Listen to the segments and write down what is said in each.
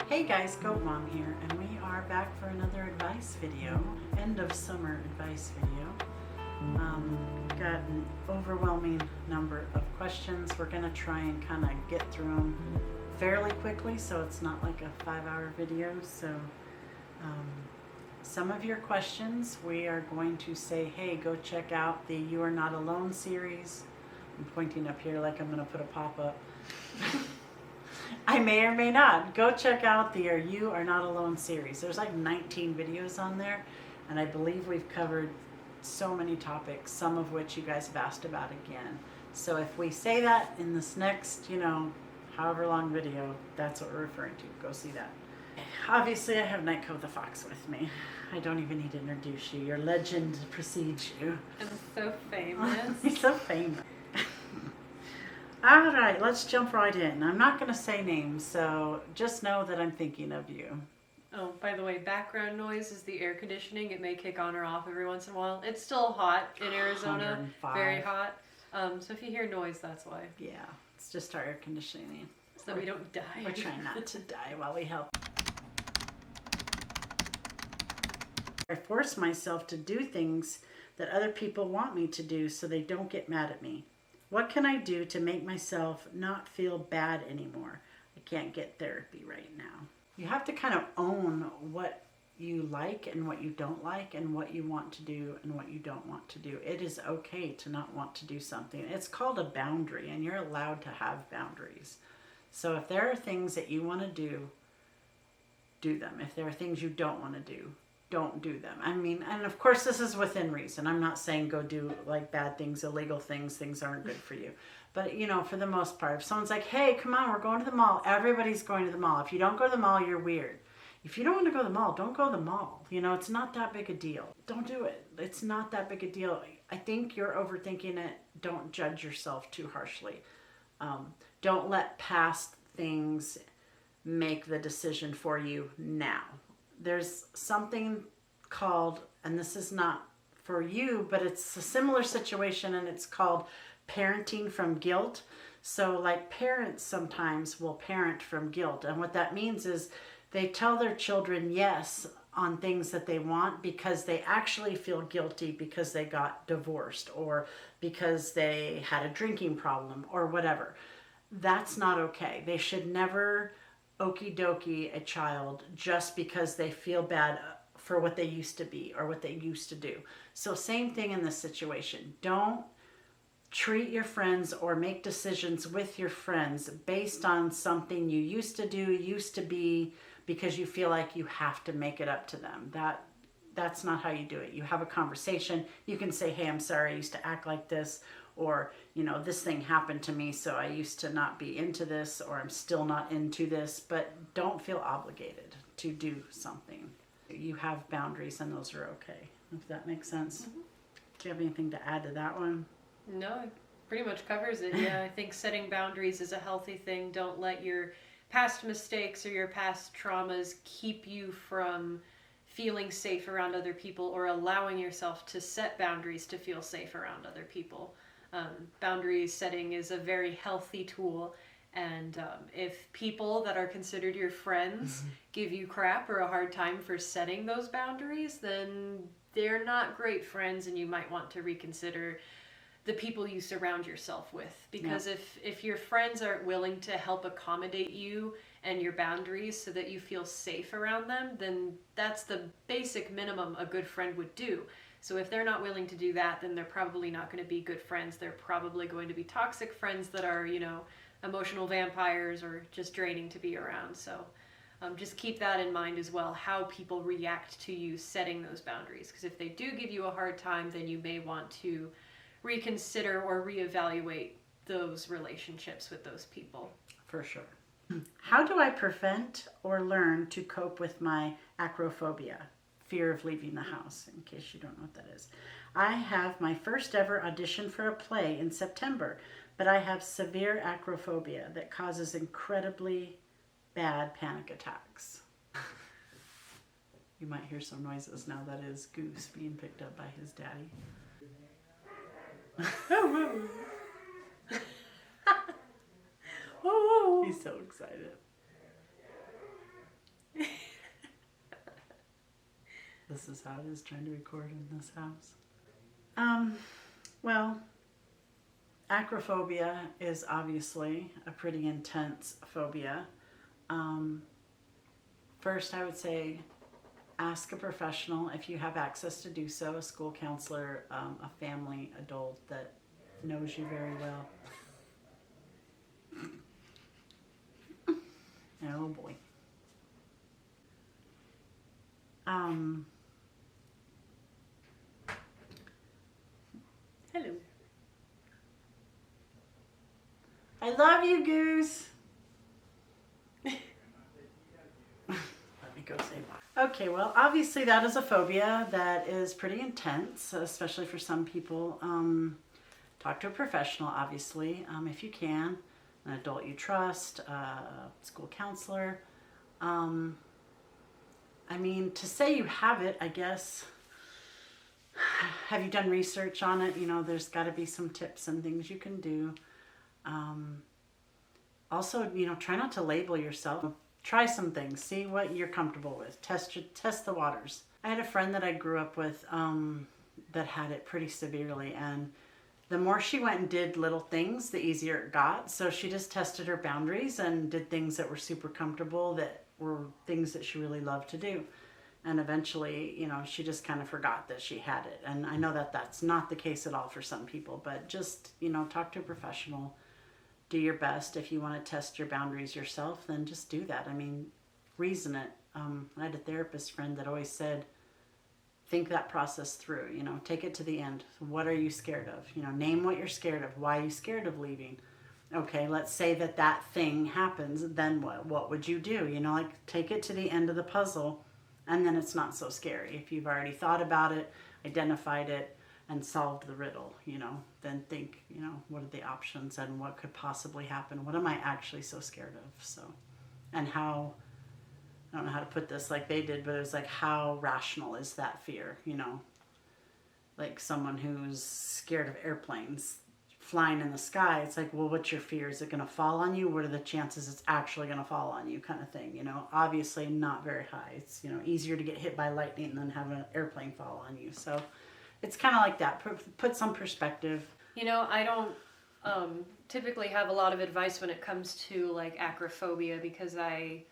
Hey guys, Goat Mom here, and we are back for another advice video, end of summer advice video. Got an overwhelming number of questions. We're going to try and kind of get through them fairly quickly so it's not like a 5-hour video. So some of your questions we are going to say, hey, go check out the You Are Not Alone series. I'm pointing up here like I'm going to put a pop-up. I may or may not. Go check out the You Are Not Alone series. There's like 19 videos on there, and I believe we've covered so many topics, some of which you guys have asked about again. So if we say that in this next, however long video, that's what we're referring to. Go see that. Obviously, I have NightCove the Fox with me. I don't even need to introduce you. Your legend precedes you. I'm so famous. He's so famous. All right, let's jump right in. I'm not going to say names, so just know that I'm thinking of you. Oh, by the way, background noise is the air conditioning. It may kick on or off every once in a while. It's still hot in Arizona, 105. very hot. So if you hear noise, that's why. Yeah, it's just our air conditioning. So we don't die. We're trying not to die while we help. I force myself to do things that other people want me to do so they don't get mad at me. What can I do to make myself not feel bad anymore? I can't get therapy right now. You have to kind of own what you like and what you don't like and what you want to do and what you don't want to do. It is okay to not want to do something. It's called a boundary, and you're allowed to have boundaries. So if there are things that you want to do, do them. If there are things you don't want to do, don't do them. I mean, and of course this is within reason. I'm not saying go do like bad things, illegal things, things aren't good for you. But for the most part, if someone's like, hey, come on, we're going to the mall. Everybody's going to the mall. If you don't go to the mall, you're weird. If you don't want to go to the mall, don't go to the mall. It's not that big a deal. Don't do it. It's not that big a deal. I think you're overthinking it. Don't judge yourself too harshly. Don't let past things make the decision for you now. There's something called, and this is not for you, but it's a similar situation, and it's called parenting from guilt. So like parents sometimes will parent from guilt. And what that means is they tell their children yes on things that they want because they actually feel guilty because they got divorced or because they had a drinking problem or whatever. That's not okay. They should never okie dokie a child just because they feel bad for what they used to be or what they used to do. So same thing in this situation. Don't treat your friends or make decisions with your friends based on something you used to do, used to be, because you feel like you have to make it up to them. That's not how you do it. You have a conversation. You can say, hey, I'm sorry, I used to act like this. Or, this thing happened to me, so I used to not be into this, or I'm still not into this, but don't feel obligated to do something. You have boundaries, and those are okay, if that makes sense. Mm-hmm. Do you have anything to add to that one? No, it pretty much covers it. Yeah, I think setting boundaries is a healthy thing. Don't let your past mistakes or your past traumas keep you from feeling safe around other people or allowing yourself to set boundaries to feel safe around other people. Boundary setting is a very healthy tool, and if people that are considered your friends give you crap or a hard time for setting those boundaries, then they're not great friends, and you might want to reconsider the people you surround yourself with. Because if your friends aren't willing to help accommodate you and your boundaries so that you feel safe around them, then that's the basic minimum a good friend would do. So if they're not willing to do that, then they're probably not going to be good friends. They're probably going to be toxic friends that are, emotional vampires or just draining to be around. So just keep that in mind as well, how people react to you setting those boundaries. Because if they do give you a hard time, then you may want to reconsider or reevaluate those relationships with those people. For sure. How do I prevent or learn to cope with my acrophobia? Fear of leaving the house, in case you don't know what that is. I have my first ever audition for a play in September, but I have severe acrophobia that causes incredibly bad panic attacks. You might hear some noises now. That is Goose being picked up by his daddy. He's so excited. This is how it is trying to record in this house. Well, acrophobia is obviously a pretty intense phobia. First, I would say ask a professional if you have access to do so, a school counselor, a family adult that knows you very well. Oh boy. Hello. I love you, Goose. Let me go say bye. Okay, well, obviously that is a phobia that is pretty intense, especially for some people. Talk to a professional, obviously, if you can, an adult you trust, school counselor. I mean, to say you have it, I guess, have you done research on it? You know, there's got to be some tips and things you can do. Also, you know, try not to label yourself. Try some things. See what you're comfortable with. Test the waters. I had a friend that I grew up with that had it pretty severely, and the more she went and did little things, the easier it got. So she just tested her boundaries and did things that were super comfortable, that were things that she really loved to do. And eventually, you know, she just kind of forgot that she had it. And I know that that's not the case at all for some people, but just, you know, talk to a professional. Do your best. If you want to test your boundaries yourself, then just do that. I mean, reason it. I had a therapist friend that always said, think that process through, you know, take it to the end. What are you scared of? You know, name what you're scared of. Why are you scared of leaving? Okay, let's say that thing happens. Then what? What would you do? You know, like take it to the end of the puzzle, and then it's not so scary. If you've already thought about it, identified it, and solved the riddle, you know, then think, you know, what are the options and what could possibly happen? What am I actually so scared of? So, and how, I don't know how to put this like they did, but it was like, how rational is that fear? You know, like someone who's scared of airplanes flying in the sky. It's like, well, what's your fear? Is it going to fall on you? What are the chances it's actually going to fall on you, kind of thing? You know, obviously not very high. It's, you know, easier to get hit by lightning than have an airplane fall on you. So it's kind of like that. Put some perspective. You know, I don't typically have a lot of advice when it comes to like acrophobia, because I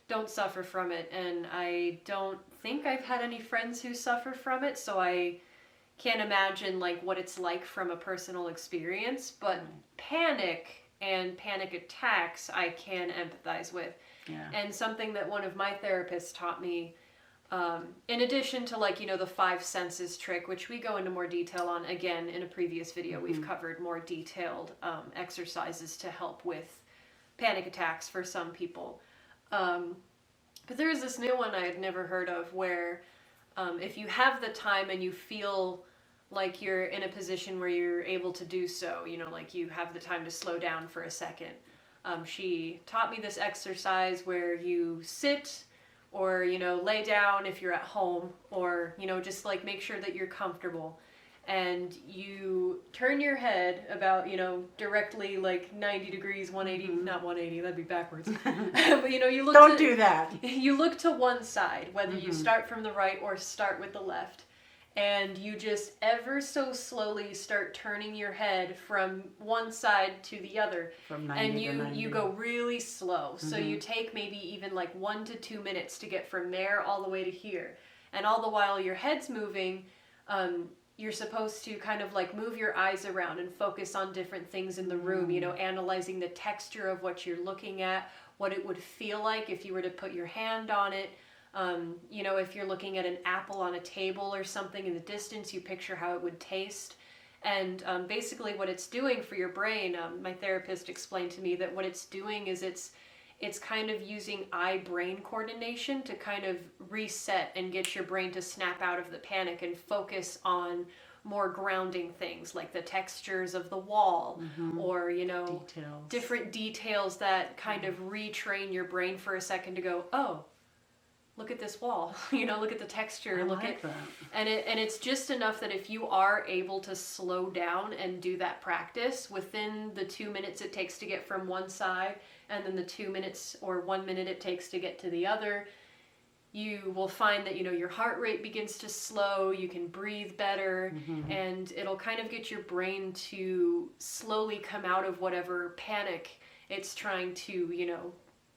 don't suffer from it, and I don't think I've had any friends who suffer from it, so I can't imagine like what it's like from a personal experience. But panic and panic attacks I can empathize with. Yeah. And something that one of my therapists taught me, in addition to like, you know, the 5 senses trick, which we go into more detail on again in a previous video. We've covered more detailed exercises to help with panic attacks for some people. But there is this new one I had never heard of where if you have the time and you feel like you're in a position where you're able to do so, you know, like you have the time to slow down for a second. She taught me this exercise where you sit or, you know, lay down if you're at home, or, you know, just like make sure that you're comfortable. And you turn your head about, you know, directly like 90 degrees, 180, not 180, that'd be backwards. But, you know, you look Don't do that. You look to one side, whether you start from the right or start with the left. And you just ever so slowly start turning your head from one side to the other. From 90 and to 90. you go really slow. So you take maybe even like 1 to 2 minutes to get from there all the way to here. And all the while your head's moving, you're supposed to kind of like move your eyes around and focus on different things in the room, you know, analyzing the texture of what you're looking at, what it would feel like if you were to put your hand on it. You know, if you're looking at an apple on a table or something in the distance, you picture how it would taste. And basically what it's doing for your brain, my therapist explained to me that what it's doing is it's kind of using eye-brain coordination to kind of reset and get your brain to snap out of the panic and focus on more grounding things like the textures of the wall, or, you know, different details that kind of retrain your brain for a second to go, oh, look at this wall, you know, look at the texture, and it's just enough that if you are able to slow down and do that practice within the 2 minutes it takes to get from one side, and then the 2 minutes or 1 minute it takes to get to the other, you will find that, your heart rate begins to slow, you can breathe better, and it'll kind of get your brain to slowly come out of whatever panic it's trying to,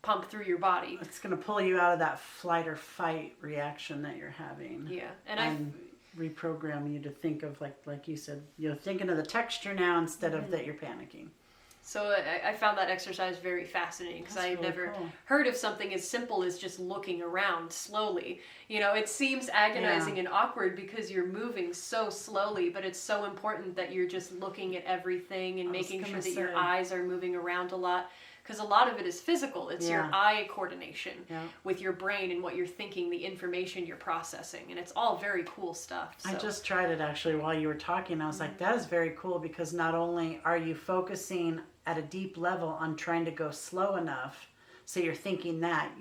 pump through your body. It's going to pull you out of that flight or fight reaction that you're having. Yeah. And reprogram you to think of, like you said, you're thinking of the texture now instead of that you're panicking. So I found that exercise very fascinating because I had never heard of something as simple as just looking around slowly. It seems agonizing and awkward because you're moving so slowly, but it's so important that you're just looking at everything and making sure that your eyes are moving around a lot. Because a lot of it is physical. It's your eye coordination with your brain and what you're thinking, the information you're processing. And it's all very cool stuff. So. I just tried it actually while you were talking. I was like, that is very cool because not only are you focusing at a deep level on trying to go slow enough, so you're thinking that,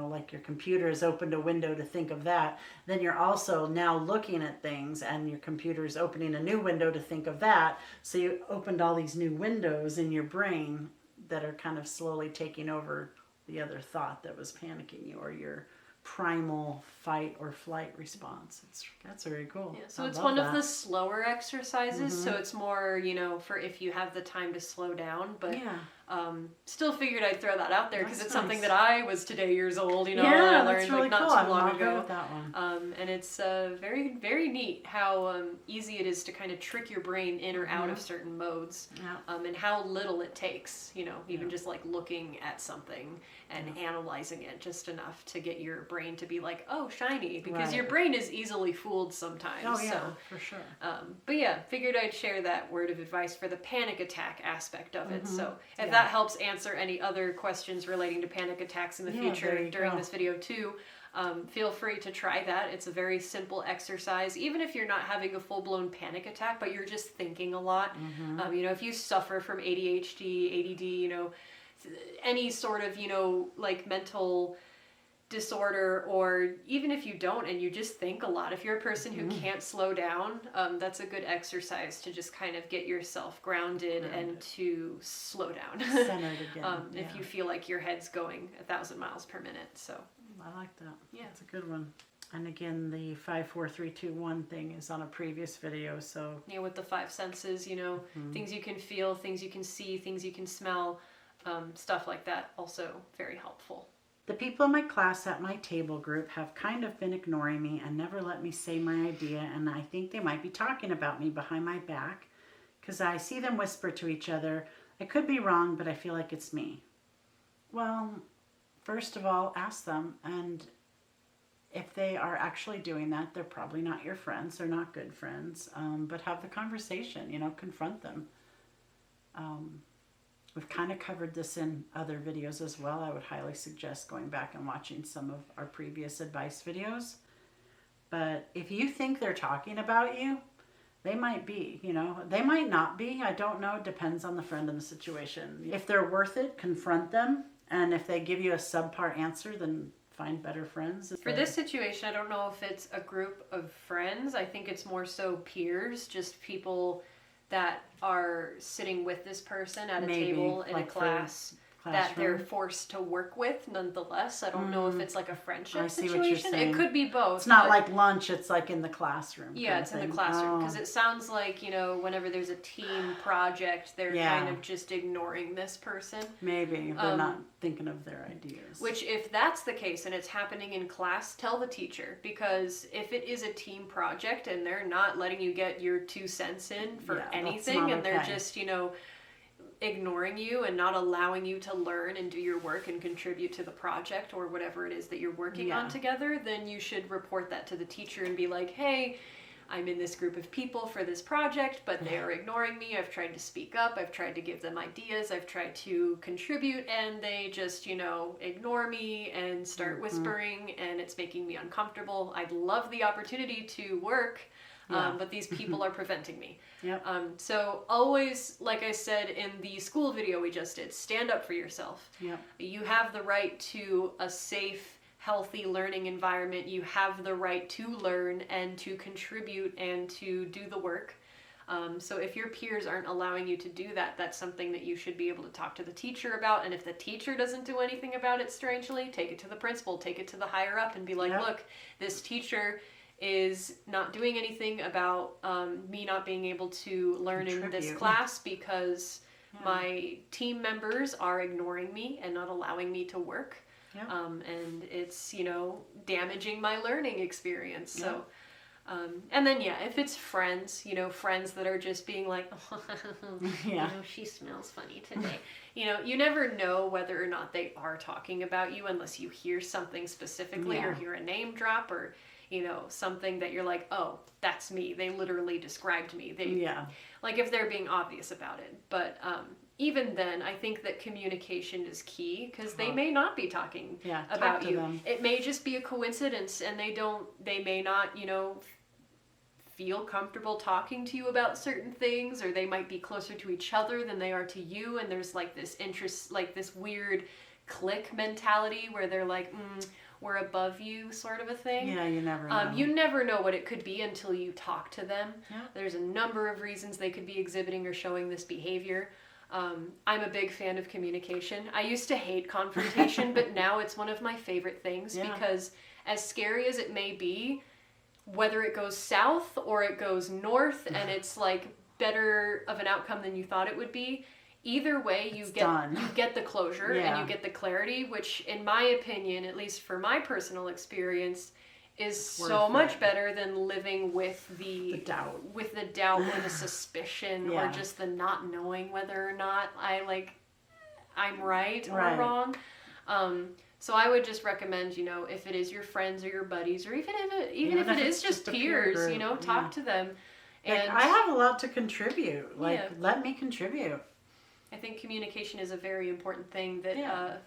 like your computer has opened a window to think of that, then you're also now looking at things and your computer is opening a new window to think of that. So you opened all these new windows in your brain that are kind of slowly taking over the other thought that was panicking you or your primal fight or flight response. That's very cool. Yeah, so it's one of the slower exercises. So it's more, for if you have the time to slow down. But still figured I'd throw that out there because it's something that I was today years old. I learned really not cool. too long ago. With that one. And it's very, very neat how easy it is to kind of trick your brain in or out of certain modes, and how little it takes. Even just like looking at something and analyzing it just enough to get your brain to be like, oh, shiny, because your brain is easily fooled sometimes. Oh yeah, for sure. But yeah, figured I'd share that word of advice for the panic attack aspect of it. So if that helps answer any other questions relating to panic attacks in the future during this video too, feel free to try that. It's a very simple exercise, even if you're not having a full-blown panic attack, but you're just thinking a lot. If you suffer from ADHD, ADD, any sort of, like mental disorder, or even if you don't and you just think a lot, if you're a person who can't slow down, that's a good exercise to just kind of get yourself grounded and to slow down. Centered again. If you feel like your head's going 1,000 miles per minute. So I like that. Yeah, it's a good one. And again, the 5, 4, 3, 2, 1 thing is on a previous video. So with the 5 senses, things you can feel, things you can see, things you can smell, stuff like that, also very helpful. The people in my class at my table group have kind of been ignoring me and never let me say my idea, and I think they might be talking about me behind my back because I see them whisper to each other. I could be wrong, but I feel like it's me. Well, first of all, ask them, and if they are actually doing that, they're probably not your friends. They're not good friends, but have the conversation, confront them. We've kind of covered this in other videos as well. I would highly suggest going back and watching some of our previous advice videos. But if you think they're talking about you, they might be, they might not be. I don't know. It depends on the friend and the situation. If they're worth it, confront them. And if they give you a subpar answer, then find better friends. For this situation, I don't know if it's a group of friends. I think it's more so peers, just people that are sitting with this person at a table in a class that they're forced to work with nonetheless. I don't know if it's like a friendship situation. It could be both. It's not like lunch, it's like in the classroom. Yeah, it's in the classroom. Because it sounds like, whenever there's a team project, they're kind of just ignoring this person. Maybe. They're not thinking of their ideas. Which, if that's the case and it's happening in class, tell the teacher. Because if it is a team project and they're not letting you get your 2 cents in for anything, and they're just, ignoring you and not allowing you to learn and do your work and contribute to the project or whatever it is that you're working on together, then you should report that to the teacher and be like, hey, I'm in this group of people for this project, but they are ignoring me. I've tried to speak up. I've tried to give them ideas. I've tried to contribute, and they just, ignore me and start whispering, and it's making me uncomfortable. I'd love the opportunity to work, but these people are preventing me. Yep. So always, like I said in the school video we just did, stand up for yourself. Yep. You have the right to a safe, healthy learning environment. You have the right to learn and to contribute and to do the work. So if your peers aren't allowing you to do that, that's something that you should be able to talk to the teacher about. And if the teacher doesn't do anything about it, strangely, take it to the principal, take it to the higher up and be like, look, this teacher is not doing anything about me not being able to learn in this class because my team members are ignoring me and not allowing me to work. And it's, damaging my learning experience. So, and then, if it's friends, friends that are just being like, she smells funny today. You never know whether or not they are talking about you unless you hear something specifically or hear a name drop or, something that you're like, oh, that's me. They literally described me. Like if they're being obvious about it. But even then, I think that communication is key because they may not be talking about you. Them. It may just be a coincidence and they may not, feel comfortable talking to you about certain things, or they might be closer to each other than they are to you. And there's like this interest, like this weird clique mentality where they're like, we're above you sort of a thing. Yeah, you never know. You never know what it could be until you talk to them. There's a number of reasons they could be exhibiting or showing this behavior. I'm a big fan of communication. I used to hate confrontation, but now it's one of my favorite things because as scary as it may be, whether it goes south or it goes north and it's like better of an outcome than you thought it would be, either way you get the closure and you get the clarity, which in my opinion, at least for my personal experience, is so much better than living with the doubt or the suspicion or just the not knowing whether or not I'm right or wrong. So I would just recommend, if it is your friends or your buddies, or even if it is just peers, talk to them. And I have a lot to contribute. Let me contribute. I think communication is a very important thing that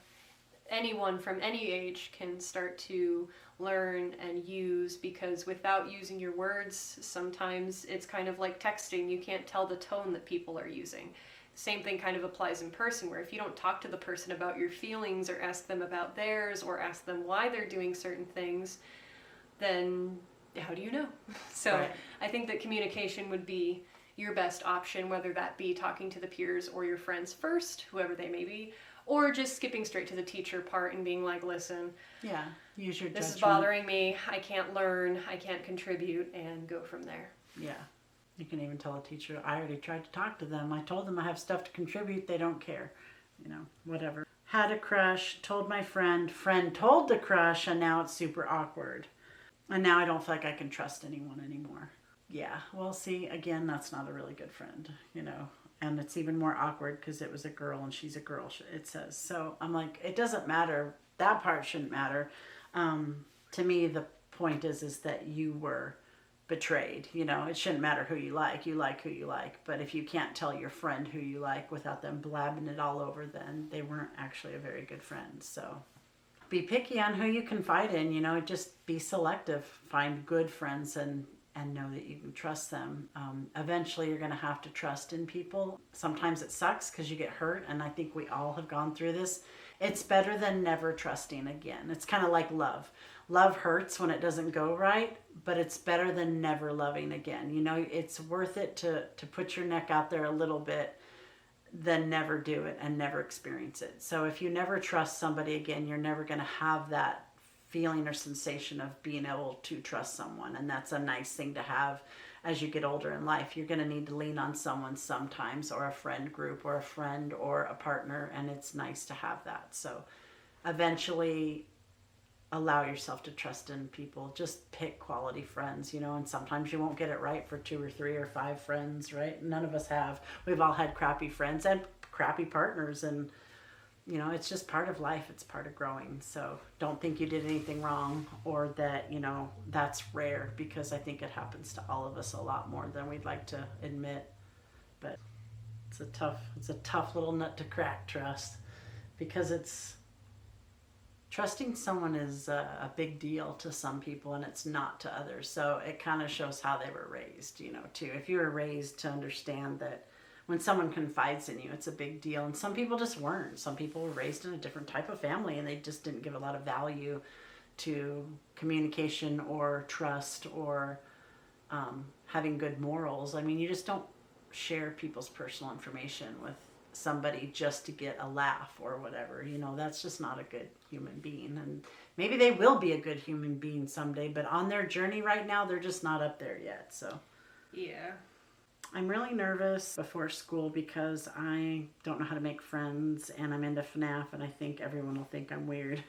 anyone from any age can start to learn and use, because without using your words, sometimes it's kind of like texting. You can't tell the tone that people are using. Same thing kind of applies in person, where if you don't talk to the person about your feelings or ask them about theirs or ask them why they're doing certain things, then how do you know? So I think that communication would be your best option, whether that be talking to the peers or your friends first, whoever they may be, or just skipping straight to the teacher part and being like, listen, use your judgment. This is bothering me. I can't learn. I can't contribute, and go from there. You can even tell a teacher, I already tried to talk to them. I told them I have stuff to contribute. They don't care. Whatever. Had a crush, told my friend told the crush, and now it's super awkward. And now I don't feel like I can trust anyone anymore. Yeah, well, see, again, that's not a really good friend, And it's even more awkward because it was a girl and she's a girl, it says. So I'm like, it doesn't matter. That part shouldn't matter. To me, the point is that you were betrayed. It shouldn't matter who you like who you like. But if you can't tell your friend who you like without them blabbing it all over, then they weren't actually a very good friend. So be picky on who you confide in. Just be selective. Find good friends and know that you can trust them. Eventually you're going to have to trust in people. Sometimes it sucks because you get hurt, and I think we all have gone through this. It's better than never trusting again. It's kind of like love. Love hurts when it doesn't go right, but it's better than never loving again. It's worth it to put your neck out there a little bit than never do it and never experience it. So if you never trust somebody again, you're never going to have that feeling or sensation of being able to trust someone. And that's a nice thing to have as you get older in life. You're going to need to lean on someone sometimes, or a friend group or a friend or a partner, and it's nice to have that. So eventually allow yourself to trust in people. Just pick quality friends, and sometimes you won't get it right for 2 or 3 or 5 friends, right? None of us have. We've all had crappy friends and crappy partners, and it's just part of life. It's part of growing. So don't think you did anything wrong, or that, that's rare, because I think it happens to all of us a lot more than we'd like to admit. But it's a tough little nut to crack, trust, because trusting someone is a big deal to some people, and it's not to others. So it kind of shows how they were raised, too. If you were raised to understand that when someone confides in you, it's a big deal. And some people just weren't. Some people were raised in a different type of family, and they just didn't give a lot of value to communication or trust or having good morals. I mean, you just don't share people's personal information with somebody just to get a laugh or whatever. You know, that's just not a good human being. And maybe they will be a good human being someday, but on their journey right now, they're just not up there yet. So Yeah. I'm really nervous before school because I don't know how to make friends, and I'm into FNAF, and I think everyone will think I'm weird.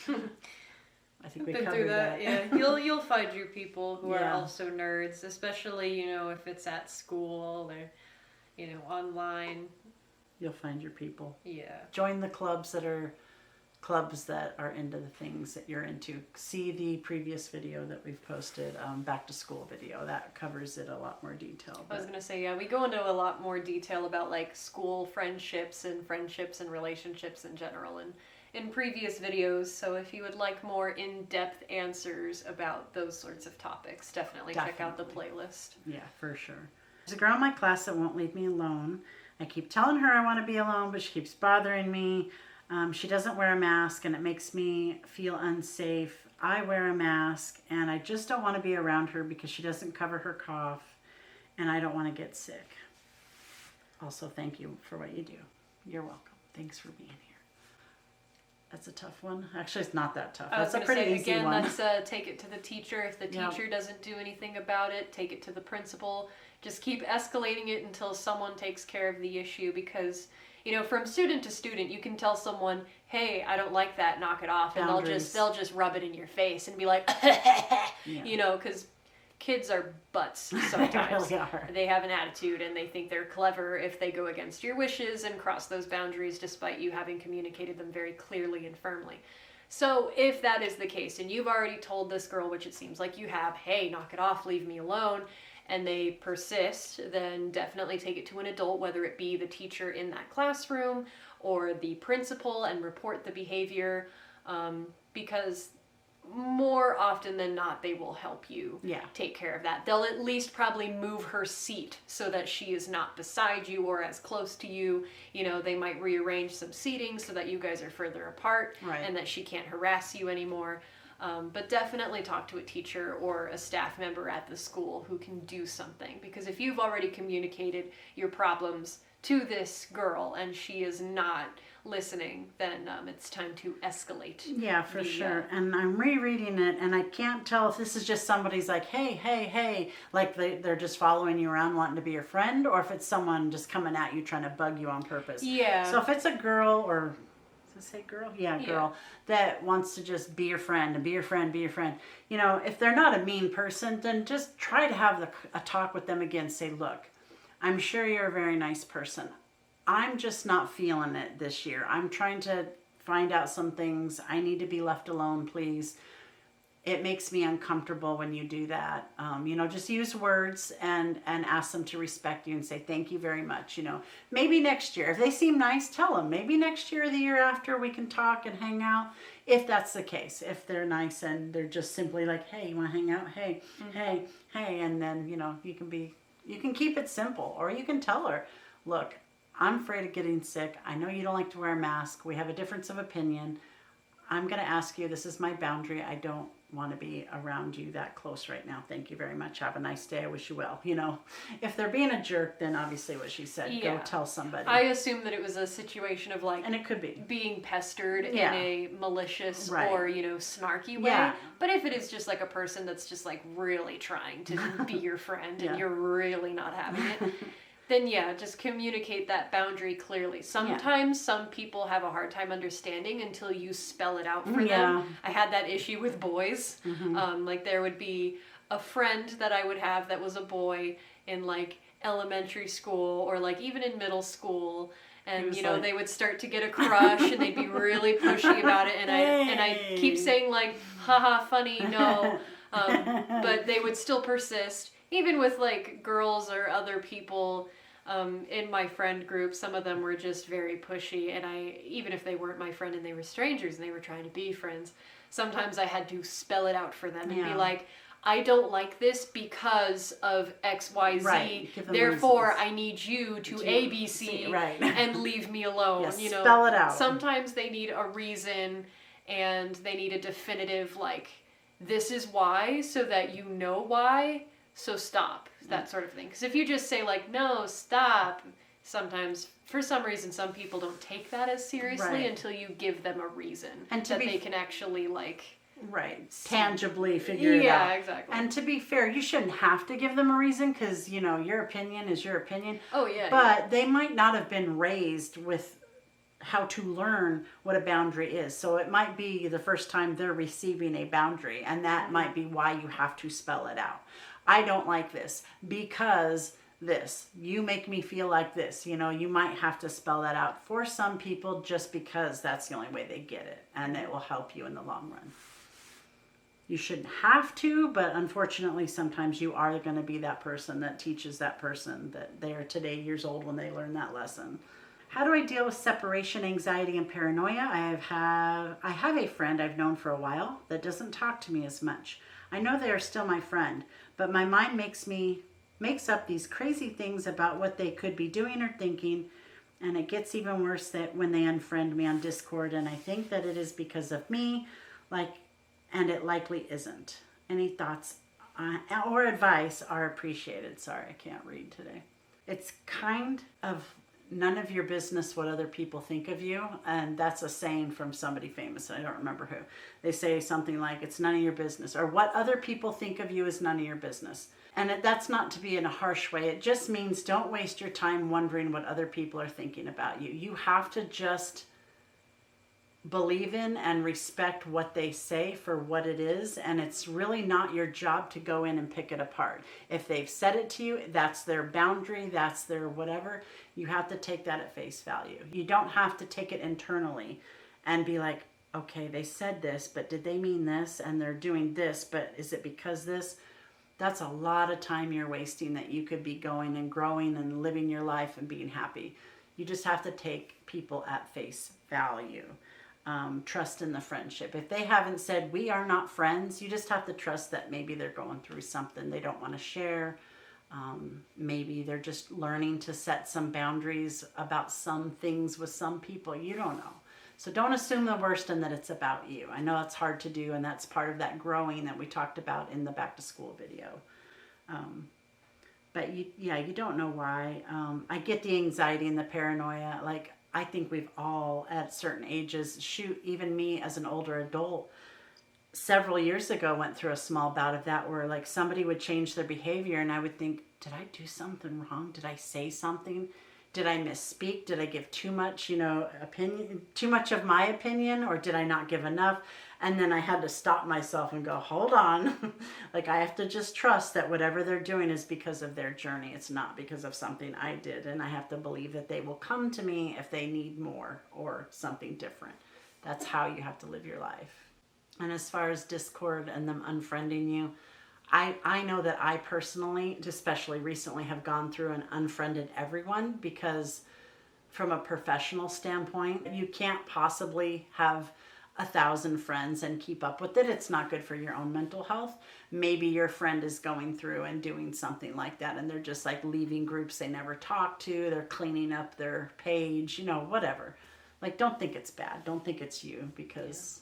I think we Been covered through that. Yeah, you'll find your people who are Yeah. also nerds, especially if it's at school or online. You'll find your people. Yeah. Join the clubs that are into the things that you're into. See the previous video that we've posted, back to school video. That covers it a lot more detail. I was gonna say, yeah, we go into a lot more detail about like school friendships and relationships in general and in previous videos. So if you would like more in-depth answers about those sorts of topics, definitely check out the playlist. Yeah, for sure. There's a girl in my class that won't leave me alone. I keep telling her I want to be alone, but she keeps bothering me. She doesn't wear a mask, and it makes me feel unsafe. I wear a mask, and I just don't want to be around her because she doesn't cover her cough, and I don't want to get sick. Also, thank you for what you do. You're welcome. Thanks for being here. That's a tough one. Actually, it's not that tough. That's a pretty easy one. That's take it to the teacher. If the teacher doesn't do anything about it, take it to the principal. Just keep escalating it until someone takes care of the issue, because from student to student, you can tell someone, "Hey, I don't like that. Knock it off," and they'll just rub it in your face and be like, because kids are butts sometimes. They really are. They have an attitude, and they think they're clever if they go against your wishes and cross those boundaries despite you having communicated them very clearly and firmly. So if that is the case, and you've already told this girl, which it seems like you have, "Hey, knock it off, leave me alone," and they persist, then definitely take it to an adult, whether it be the teacher in that classroom or the principal, and report the behavior, because more often than not, they will help you take care of that. They'll at least probably move her seat so that she is not beside you or as close to you. They might rearrange some seating so that you guys are further apart, and that she can't harass you anymore. But definitely talk to a teacher or a staff member at the school who can do something. Because if you've already communicated your problems to this girl and she is not listening, then it's time to escalate. Yeah, for sure. And I'm rereading it, and I can't tell if this is just somebody's like, hey, like they're just following you around wanting to be your friend, or if it's someone just coming at you trying to bug you on purpose. Yeah. So if it's a girl, or does it say girl? Yeah, girl, that wants to just be your friend and be your friend. If they're not a mean person, then just try to have a talk with them again. Say, look, I'm sure you're a very nice person. I'm just not feeling it this year. I'm trying to find out some things. I need to be left alone, please. It makes me uncomfortable when you do that. Just use words and ask them to respect you and say, thank you very much. Maybe next year, if they seem nice, tell them. Maybe next year or the year after we can talk and hang out. If that's the case, if they're nice and they're just simply like, hey, you want to hang out? Hey, hey. And then, you can keep it simple, or you can tell her, look, I'm afraid of getting sick. I know you don't like to wear a mask. We have a difference of opinion. I'm going to ask you, this is my boundary. I don't want to be around you that close right now. Thank you very much. Have a nice day. I wish you well. If they're being a jerk, then obviously what she said, go tell somebody. I assume that it was a situation of and it could be being pestered in a malicious or, snarky way. Yeah. But if it is just like a person that's just like really trying to be your friend and you're really not having it, then just communicate that boundary clearly. Sometimes some people have a hard time understanding until you spell it out for them. I had that issue with boys. There would be a friend that I would have that was a boy in elementary school or even in middle school. And they would start to get a crush and they'd be really pushy about it. And I keep saying haha, funny, no. But they would still persist. Even with girls or other people in my friend group, some of them were just very pushy, and even if they weren't my friend and they were strangers and they were trying to be friends, sometimes I had to spell it out for them and be like, I don't like this because of XYZ, therefore reasons. I need you to ABC and leave me alone. Spell it out. Sometimes they need a reason and they need a definitive this is why, so that you know why. so stop, that sort of thing. Because if you just say like, no, stop, sometimes for some reason some people don't take that as seriously until you give them a reason and that they can actually like tangibly figure it out. Yeah, exactly. And to be fair, you shouldn't have to give them a reason, because your opinion is your opinion. Oh yeah. But they might not have been raised with how to learn what a boundary is. So it might be the first time they're receiving a boundary, and that might be why you have to spell it out. I don't like this because this. You make me feel like this. You might have to spell that out for some people just because that's the only way they get it, and it will help you in the long run. You shouldn't have to, but unfortunately sometimes you are going to be that person that teaches that person that they are today years old when they learn that lesson. How do I deal with separation anxiety and paranoia? I have a friend I've known for a while that doesn't talk to me as much. I know they are still my friend, but my mind makes up these crazy things about what they could be doing or thinking, and it gets even worse that when they unfriend me on Discord, and I think that it is because of me, and it likely isn't. Any thoughts or advice are appreciated. Sorry, I can't read today. It's kind of none of your business what other people think of you, and that's a saying from somebody famous. I don't remember who. They say something like, it's none of your business, or what other people think of you is none of your business. And that's not to be in a harsh way. It just means don't waste your time wondering what other people are thinking about you. You have to just believe in and respect what they say for what it is, and it's really not your job to go in and pick it apart. If they've said it to you, that's their boundary, that's their whatever. You have to take that at face value. You don't have to take it internally and be like, okay, they said this, but did they mean this? And they're doing this, but is it because this? That's a lot of time you're wasting that you could be going and growing and living your life and being happy. You just have to take people at face value. Trust in the friendship. If they haven't said we are not friends, you just have to trust that maybe they're going through something they don't want to share. Maybe they're just learning to set some boundaries about some things with some people. You don't know. So don't assume the worst and that it's about you. I know it's hard to do, and that's part of that growing that we talked about in the back to school video. But you don't know why. I get the anxiety and the paranoia. I think we've all at certain ages, even me as an older adult, several years ago went through a small bout of that where somebody would change their behavior and I would think, did I do something wrong? Did I say something? Did I misspeak? Did I give too much, opinion, too much of my opinion, or did I not give enough? And then I had to stop myself and go, hold on. I have to just trust that whatever they're doing is because of their journey. It's not because of something I did. And I have to believe that they will come to me if they need more or something different. That's how you have to live your life. And as far as Discord and them unfriending you, I know that I personally, especially recently, have gone through and unfriended everyone because from a professional standpoint, you can't possibly have 1,000 friends and keep up with it. It's not good for your own mental health. Maybe your friend is going through and doing something like that and they're just leaving groups they never talk to. They're cleaning up their page, whatever. Don't think it's bad. Don't think it's you because,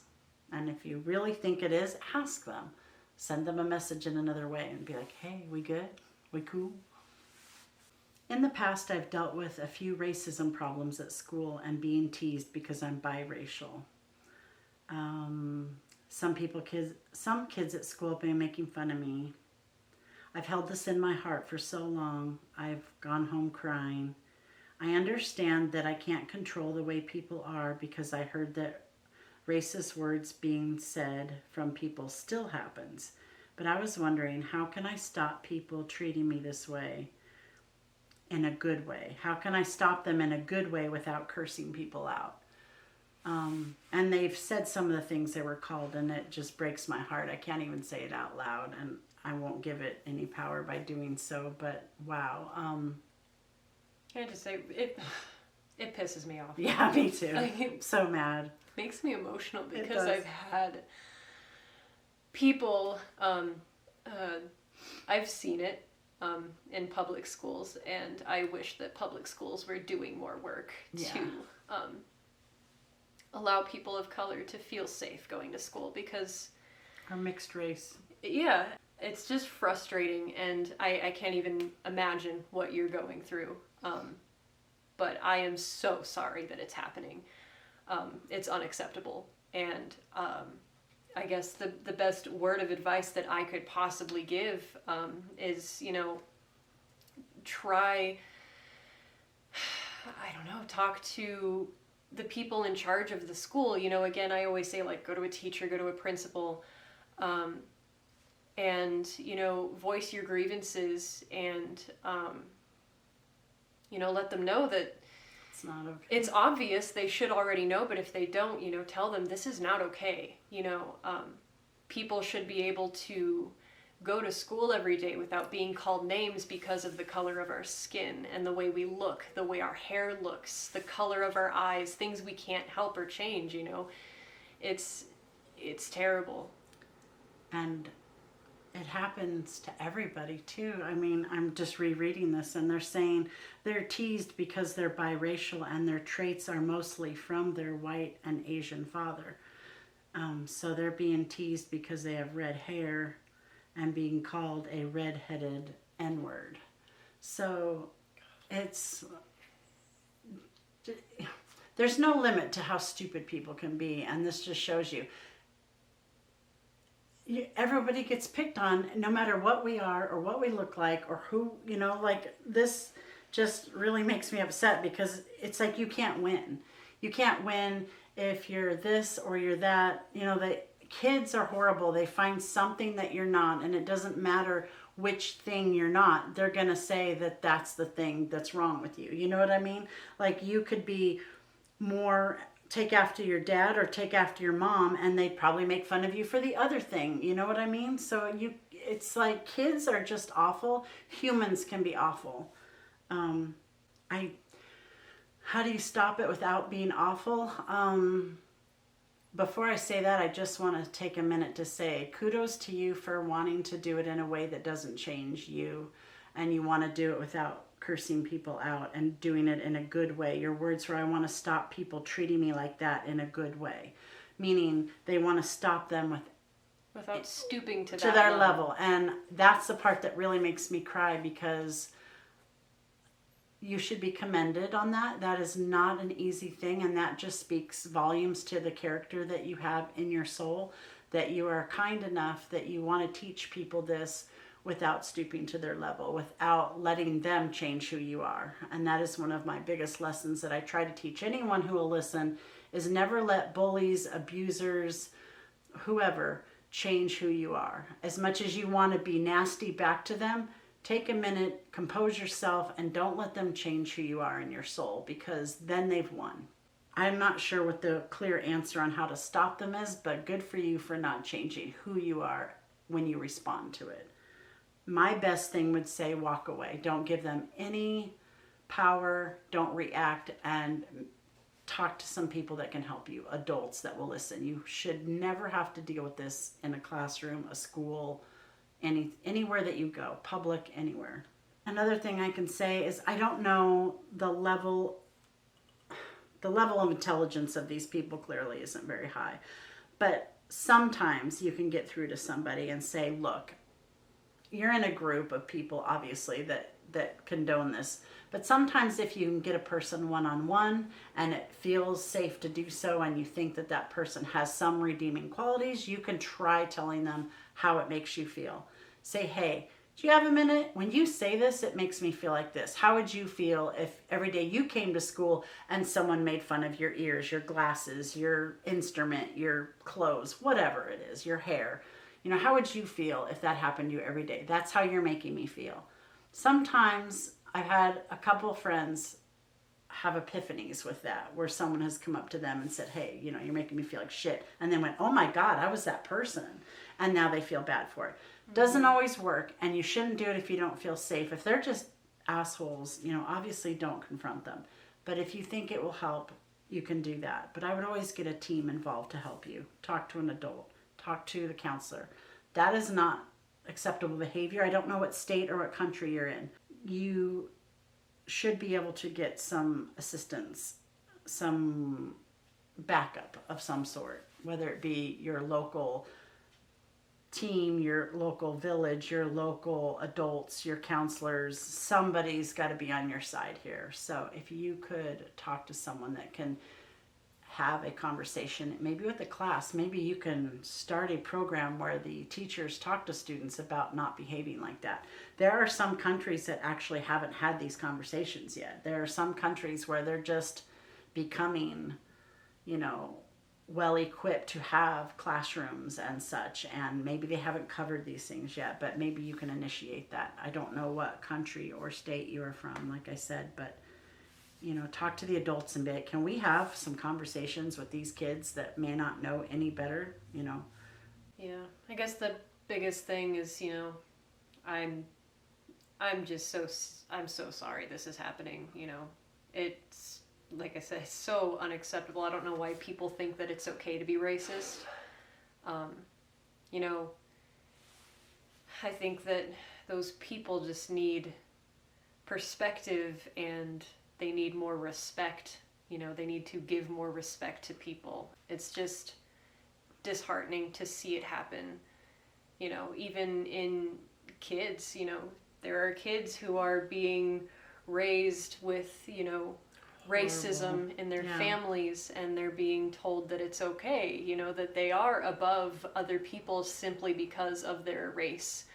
and if you really think it is, ask them. Send them a message in another way and be like, hey, we good? We cool? In the past, I've dealt with a few racism problems at school and being teased because I'm biracial. Some kids at school have been making fun of me. I've held this in my heart for so long. I've gone home crying. I understand that I can't control the way people are because I heard that racist words being said from people still happens. But I was wondering, how can I stop people treating me this way in a good way? How can I stop them in a good way without cursing people out? And they've said some of the things they were called, and it just breaks my heart. I can't even say it out loud, and I won't give it any power by doing so, but wow. Can I just say, it pisses me off. Yeah, me too. I'm so mad. Makes me emotional because I've had people, I've seen it in public schools, and I wish that public schools were doing more work to allow people of color to feel safe going to school because... Or mixed race. Yeah. it's just frustrating, and I can't even imagine what you're going through. But I am so sorry that it's happening. It's unacceptable. And I guess the best word of advice that I could possibly give is, you know, try, I don't know, talk to the people in charge of the school. You know, again, I always say, like, go to a teacher, go to a principal, and, you know, voice your grievances, and, you know, let them know that It's not okay. it's obvious, they should already know, but if they don't, you know, tell them this is not okay. You know, people should be able to go to school every day without being called names because of the color of our skin and the way we look, the way our hair looks, the color of our eyes, things we can't help or change, you know. It's terrible. And it happens to everybody too. I mean, I'm just rereading this, and they're saying they're teased because they're biracial and their traits are mostly from their white and Asian father. So they're being teased because they have red hair and being called a red-headed N-word. So there's no limit to how stupid people can be, and this just shows you. Everybody gets picked on no matter what we are or what we look like or who, you know, like this just really makes me upset because it's like you can't win. You can't win if you're this or you're that. You know, the kids are horrible. They find something that you're not, and it doesn't matter which thing you're not. They're going to say that that's the thing that's wrong with you. You know what I mean? Like you could be more take after your dad or take after your mom, and they'd probably make fun of you for the other thing. You know what I mean? So it's like kids are just awful. Humans can be awful. How do you stop it without being awful? Before I say that, I just want to take a minute to say kudos to you for wanting to do it in a way that doesn't change you, and you want to do it without cursing people out and doing it in a good way. Your words were, I want to stop people treating me like that in a good way. Meaning they want to stop them without stooping to their level. And that's the part that really makes me cry, because you should be commended on that. That is not an easy thing, and that just speaks volumes to the character that you have in your soul, that you are kind enough that you want to teach people this without stooping to their level, without letting them change who you are. And that is one of my biggest lessons that I try to teach anyone who will listen, is never let bullies, abusers, whoever change who you are. As much as you want to be nasty back to them, take a minute, compose yourself, and don't let them change who you are in your soul, because then they've won. I'm not sure what the clear answer on how to stop them is, but good for you for not changing who you are when you respond to it. My best thing would say walk away. Don't give them any power. Don't react, and talk to some people that can help you, adults that will listen. You should never have to deal with this in a classroom, a school, anywhere that you go, public, anywhere. Another thing I can say is I don't know the level of intelligence of these people clearly isn't very high. But sometimes you can get through to somebody and say, look, you're in a group of people, obviously, that condone this. But sometimes if you can get a person one-on-one and it feels safe to do so, and you think that that person has some redeeming qualities, you can try telling them how it makes you feel. Say, hey, do you have a minute? When you say this, it makes me feel like this. How would you feel if every day you came to school and someone made fun of your ears, your glasses, your instrument, your clothes, whatever it is, your hair? You know, how would you feel if that happened to you every day? That's how you're making me feel. Sometimes I've had a couple of friends have epiphanies with that, where someone has come up to them and said, hey, you know, you're making me feel like shit. And then went, oh my God, I was that person. And now they feel bad for it. Doesn't always work, and you shouldn't do it if you don't feel safe. If they're just assholes, you know, obviously don't confront them. But if you think it will help, you can do that. But I would always get a team involved to help you. Talk to an adult. Talk to the counselor. That is not acceptable behavior. I don't know what state or what country you're in. You should be able to get some assistance, some backup of some sort, whether it be your local team, your local village, your local adults, your counselors, somebody's got to be on your side here. So if you could talk to someone that can have a conversation, maybe with the class, maybe you can start a program where the teachers talk to students about not behaving like that. There are some countries that actually haven't had these conversations yet. There are some countries where they're just becoming, you know, well equipped to have classrooms and such, and maybe they haven't covered these things yet, but maybe you can initiate that. I don't know what country or state you are from, like I said, but you know, talk to the adults and be like, can we have some conversations with these kids that may not know any better, you know? Yeah, I guess the biggest thing is, you know, I'm so sorry this is happening, you know. It's, like I said, it's so unacceptable. I don't know why people think that it's okay to be racist. You know, I think that those people just need perspective, and they need more respect. You know, they need to give more respect to people. It's just disheartening to see it happen. You know, even in kids, you know, there are kids who are being raised with, you know, racism in their families, and they're being told that it's okay, you know, that they are above other people simply because of their race.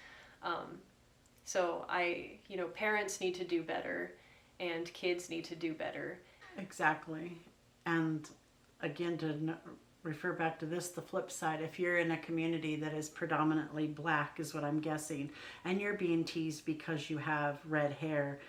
So you know, parents need to do better, and kids need to do better. Exactly. And again, to refer back to this, the flip side, if you're in a community that is predominantly black, is what I'm guessing, and you're being teased because you have red hair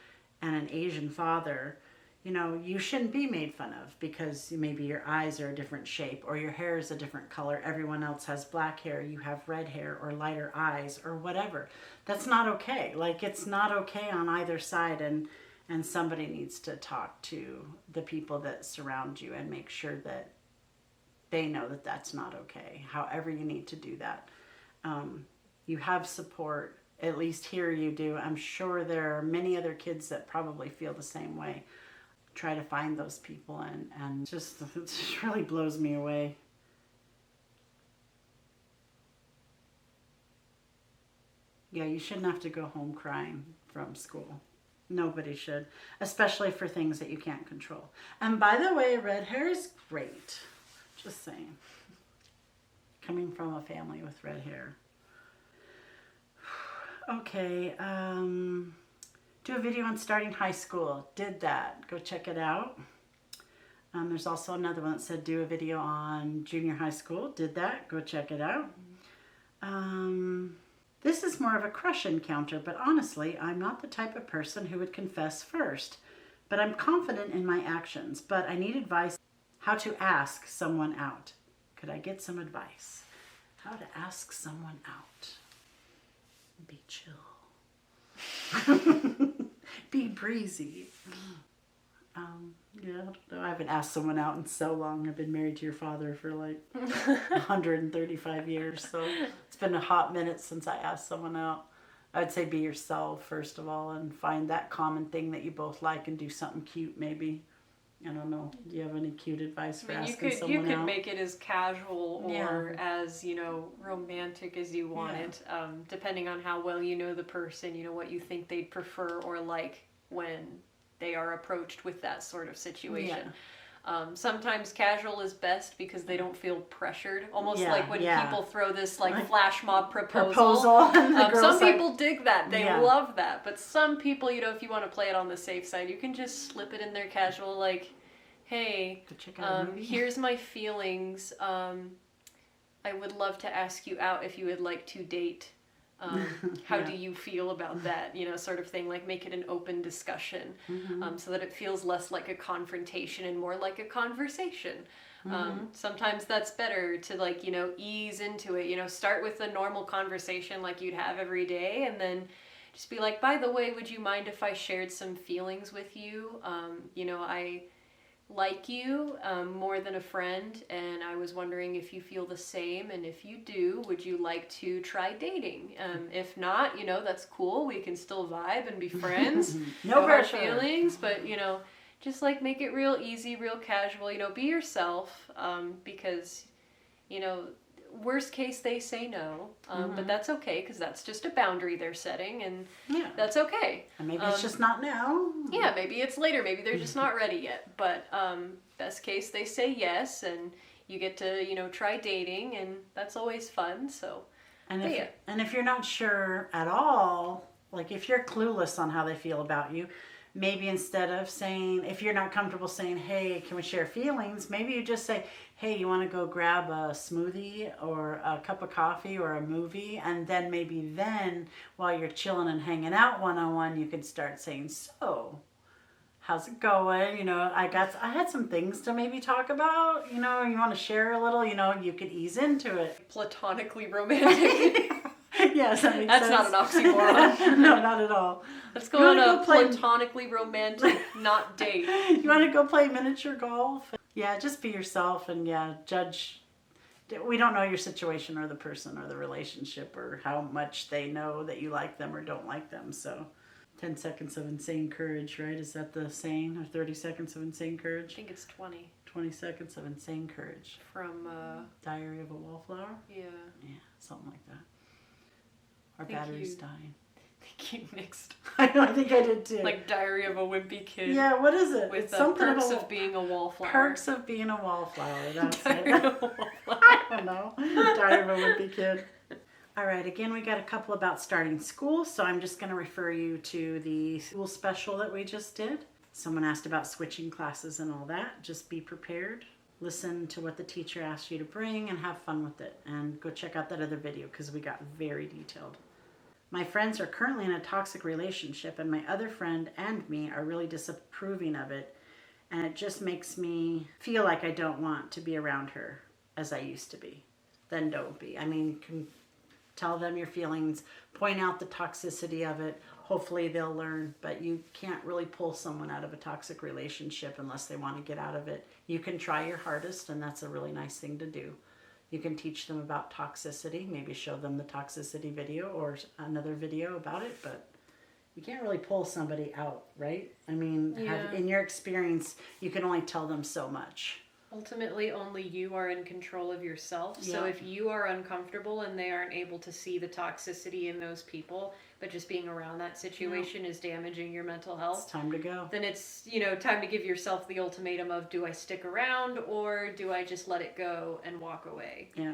and an Asian father, you know, you shouldn't be made fun of because maybe your eyes are a different shape or your hair is a different color. Everyone else has black hair, you have red hair or lighter eyes or whatever. That's not okay. Like, it's not okay on either side, and somebody needs to talk to the people that surround you and make sure that they know that that's not okay. However you need to do that. You have support, at least here you do. I'm sure there are many other kids that probably feel the same way. Try to find those people, and it just really blows me away. Yeah, you shouldn't have to go home crying from school. Nobody should, especially for things that you can't control. And by the way, red hair is great. Just saying. Coming from a family with red hair. Okay, do a video on starting high school. Did that. Go check it out. There's also another one that said do a video on junior high school. Did that. Go check it out. This is more of a crush encounter, but honestly, I'm not the type of person who would confess first. But I'm confident in my actions, but I need advice how to ask someone out. Could I get some advice? How to ask someone out. Be chill. Be breezy. Yeah, I don't know. I haven't asked someone out in so long. I've been married to your father for like 135 years, so it's been a hot minute since I asked someone out. I'd say be yourself, first of all, and find that common thing that you both like and do something cute, maybe. I don't know. Do you have any cute advice for asking someone out? You could make it as casual or as, you know, romantic as you want it, depending on how well you know the person, you know, what you think they'd prefer or like when they are approached with that sort of situation. Sometimes casual is best because they don't feel pressured. Almost like when people throw this like flash mob proposal. Some people dig that. They love that. But some people, you know, if you want to play it on the safe side, you can just slip it in there casual, like, hey, here's my feelings. I would love to ask you out if you would like to date. How do you feel about that? You know, sort of thing. Like, make it an open discussion, so that it feels less like a confrontation and more like a conversation. Sometimes that's better to, like, you know, ease into it. You know, start with a normal conversation like you'd have every day, and then just be like, by the way, would you mind if I shared some feelings with you? You know, I like you more than a friend, and I was wondering if you feel the same, and if you do, would you like to try dating? If not, you know, that's cool. We can still vibe and be friends. No hard feelings, but, you know, just like make it real easy, real casual. You know, be yourself, because, you know, worst case, they say no, but that's okay because that's just a boundary they're setting, and Yeah. that's okay. And maybe it's just not now. Yeah, maybe it's later. Maybe they're just not ready yet. But best case, they say yes, and you get to, you know, try dating, and that's always fun. So, And but if, yeah. and if you're not sure at all, like if you're clueless on how they feel about you, maybe instead of saying, if you're not comfortable saying, hey, can we share feelings? Maybe you just say, hey, you want to go grab a smoothie or a cup of coffee or a movie? And then maybe then, while you're chilling and hanging out one-on-one, you can start saying, so, how's it going? You know, I had some things to maybe talk about. You know, you want to share a little, you know, you could ease into it. Platonically romantic. Yes, that makes That's sense. not an oxymoron. No, not at all. Let's go on a platonically romantic, not date. You want to go play miniature golf? Yeah, just be yourself and judge. We don't know your situation or the person or the relationship or how much they know that you like them or don't like them. So 10 seconds of insane courage, right? Is that the saying? Or 30 seconds of insane courage? I think it's 20. 20 seconds of insane courage. From, Diary of a Wallflower? Yeah. Yeah, something like that. Our Thank battery's you. dying. I think you mixed. I know, I think I did too. Like Diary of a Wimpy Kid. Yeah, what is it? With It's the something perks about of being a wallflower. Perks of being a wallflower. That's Diary it. of a wallflower. I don't know. Diary of a Wimpy Kid. All right, again, we got a couple about starting school, so I'm just going to refer you to the school special that we just did. Someone asked about switching classes and all that. Just be prepared. Listen to what the teacher asked you to bring and have fun with it. And go check out that other video because we got very detailed. My friends are currently in a toxic relationship, and my other friend and me are really disapproving of it, and it just makes me feel like I don't want to be around her as I used to be. Then don't be. I mean, tell them your feelings, point out the toxicity of it. Hopefully they'll learn, but you can't really pull someone out of a toxic relationship unless they want to get out of it. You can try your hardest, and that's a really nice thing to do. You can teach them about toxicity, maybe show them the toxicity video or another video about it, but you can't really pull somebody out, right? I mean, in your experience, you can only tell them so much. Ultimately, only you are in control of yourself. So if you are uncomfortable and they aren't able to see the toxicity in those people, but just being around that situation is damaging your mental health, it's time to go. Then it's, you know, time to give yourself the ultimatum of, do I stick around or do I just let it go and walk away? Yeah.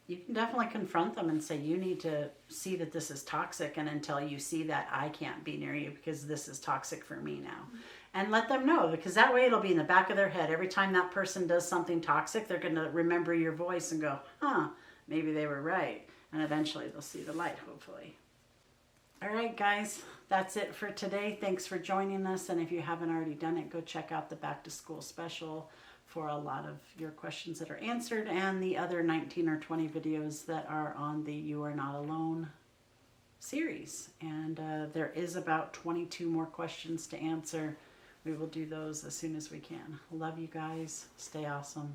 You can definitely confront them and say, you need to see that this is toxic, and until you see that, I can't be near you because this is toxic for me now. And let them know, because that way it'll be in the back of their head. Every time that person does something toxic, they're going to remember your voice and go, maybe they were right. And eventually they'll see the light, hopefully. All right, guys, that's it for today. Thanks for joining us. And if you haven't already done it, go check out the Back to School special for a lot of your questions that are answered, and the other 19 or 20 videos that are on the You Are Not Alone series. And there is about 22 more questions to answer. We will do those as soon as we can. Love you guys. Stay awesome.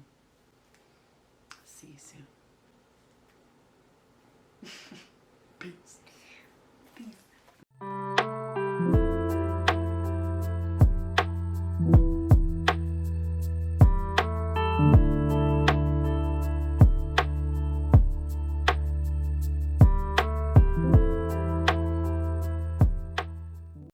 See you soon. Peace.